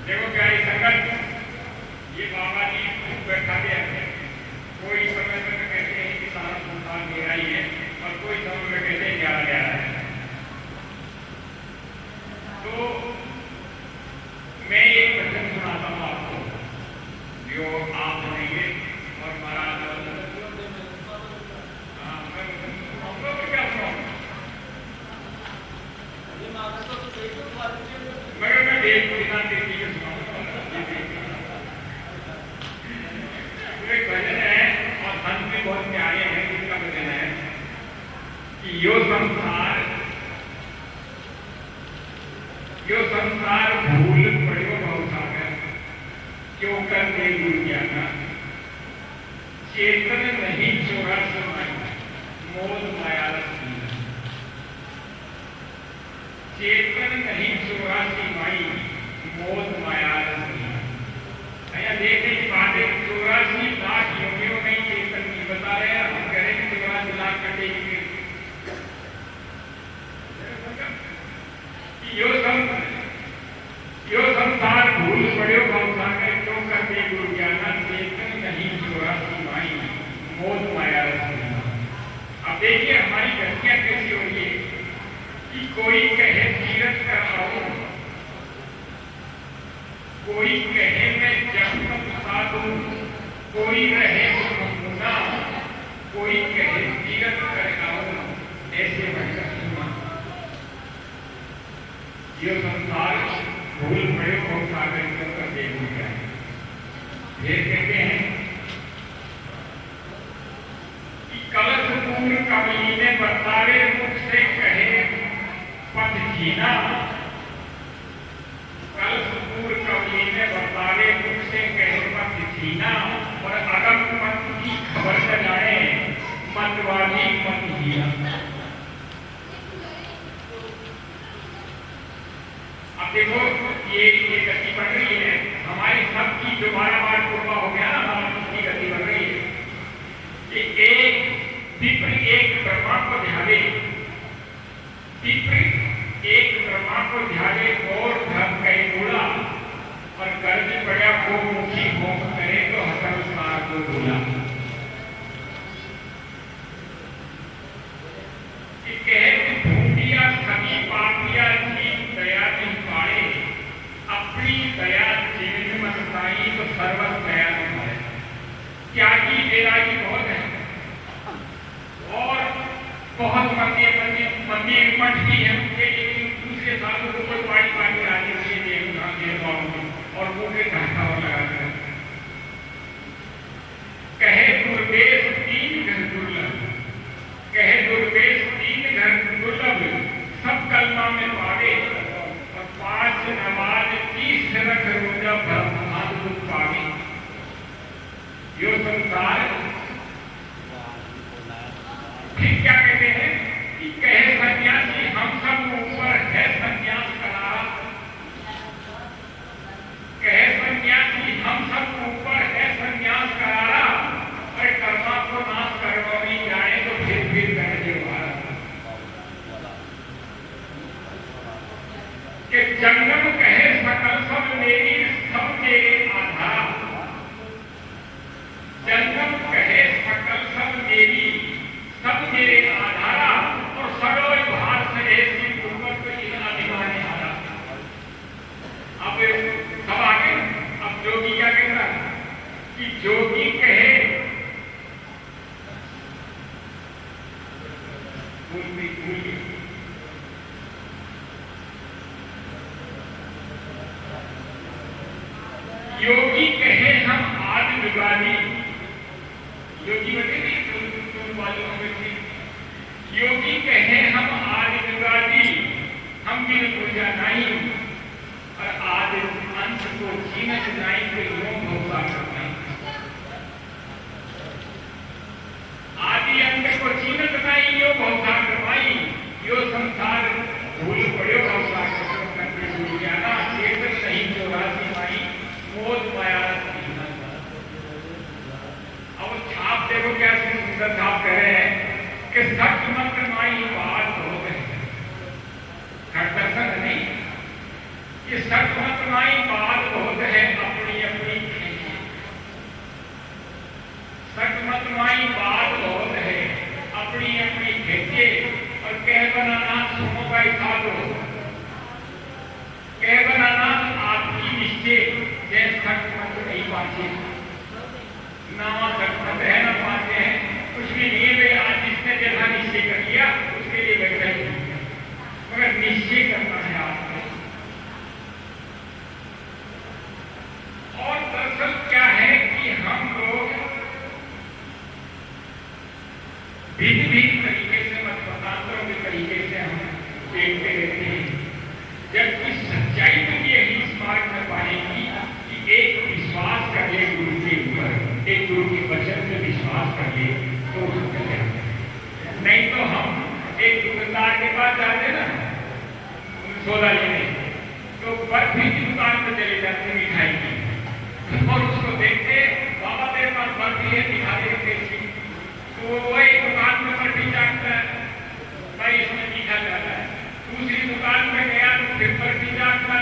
देखो प्यारी संगत, ये बाबा जी खूब बैठा के हैं। कोई समय में कहते हैं कि सारा संसार मेरा ही है और कोई समय में कहते हैं ग्यारह ग्यारह है। तो मैं एक वचन सुनाता हूँ आपको जो आप सुनेंगे और महाराज क्या सुनाऊंगा मगर मैं देख बिना देखी के सुनाऊंगा। एक भजन है और संत में बहुत प्यारे हैं। जिसका भजन है कि यो संसार भूल पड़ो बहुसागर, क्यों कर दे गुरु ज्ञाना, चेतन नहीं चोरा समाई, मोद माया रसी, चेतन नहीं चोरा सिमाई, मोद माया रसी। देखने की बात है, 84 लाख योगियों में चेतन की बता रहे हैं। हम कह रहे हैं 84 लाख कटे यो संसार भूल पड़ो बहुसागर, क्यों करते गुरु ज्ञाना, चेतन नहीं चोरा सिमाई, मोद माया रसी। अब देखिए हमारी गलतियां कैसी हो रही है कि कोई कहे तीरथ कर आओ, कोई कहे मैं जब साधु, कोई रहे मुना, कोई कहे तीरथ कर आओ, ऐसे भटक सुना। ये संसार भूल पड़े बहुसागर, क्यों कर दे गुरु ज्ञाना। फिर कहते हैं कि कलशपूर्ण कमली ने बतावे, मुख से कहे पथ जीना। कलशपूर्ण कमली ने बतावे, मुख से कहे पथ जीना, और अगम पथ की खबर न जाने, मतवादी पथ जीना। अब देखो ये गति बढ़ रही है हमारी सबकी, जो बार पूर्वा हो गया ना, हमारी गति बढ़ रही है कि एक विप्र एक ब्रह्मा को ध्यावे, विप्र एक ब्रह्मा को ध्यावे, और धर्म कई बोला, और गर्ज पड़ा को मुखी भोग करे, तो हसन सार को बोला। भूमिया सभी पापिया की दया नहीं पाए, अपनी दया जीवन में बताई, तो सर्वस दया तुम्हारे। त्यागी बेरागी बहुत है और बहुत मंदिर मठ भी है उनके, लेकिन दूसरे सालों को कोई पानी आती है और वो के घाटा और लगा कर कहे दुर्वेश तीन घर दुर्लभ, कहे दुर्वेश तीन घर दुर्लभ, सब कलमा में पावे, और 5 नमाज 30 रख रोजा ब्रह्मांड पावे। यो संसार फिर क्या कहते हैं कि कहे सन्यासी हम सब ऊपर है सन्यास करारा, कहे सन्यासी हम सब ऊपर है सन्यास करारा, और कर्मा को नाश करवा नहीं जाए, तो फिर कहते कि जंगम कहे सकल सब मेरी, सब मेरे आधार। जंगम कहे सकल सब मेरी, सब मेरे आधारा, और सगो भार से ऐसी गुरुवत इन अभिमानी हारा। अब सब आगे, अब जोगी क्या कह रहा है कि जोगी कहे योगी कहे हम आदि युगादि, योगी बने योगी कहे हम आदि युगादि, हम बिन पूजा नहीं, और आदि अंत को छीनत नहीं, तो योग भोगा करना। आदि अंत को छीनत नहीं, योग भोगा करवाई। यो संसार भूल पड़ो भोगा करके भूल जाना, चेतन नहीं चोरा सिमाई, मोद माया। अब छाप देखो क्या सुंदर छाप कह रहे हैं कि सच मंत्र माई बात हो गए, घट दर्शन नहीं मतमाई बात बहुत है अपनी अपनी खींची, सच मतमाई बात बहुत है अपनी अपनी खींचे, और कह बनाना सुनो भाई साधो, कह बनाना आपकी निश्चय, जय सच मत नहीं पाचे, नवा सच मत है ना पाते हैं, कुछ भी नहीं है। आज जिसने जैसा निश्चय कर लिया उसके लिए बैठा ही, मगर निश्चय करना है आपको। और दरअसल क्या है कि हम लोग भिन्न तरीके से, मतपतांतरों के तरीके से हम देखते रहते हैं, जबकि सच्चाई तो यही इस मार्ग में पाएगी कि एक विश्वास कर ले गुरु के ऊपर, एक गुरु के वचन पे विश्वास कर ले तो उसको जाते हैं। नहीं तो हम एक दुकानदार के पास जाते ना सोदा लेने, तो बर्फी की दुकान पर चले जाते मिठाई की, और उसको देखते बाबा तेरे पास बर्फी है दिखा दे कैसी, तो वो एक दुकान में बर्फी चाटता है, भाई इसमें मीठा ज्यादा है, दूसरी दुकान में गया तो फिर बर्फी चाटता,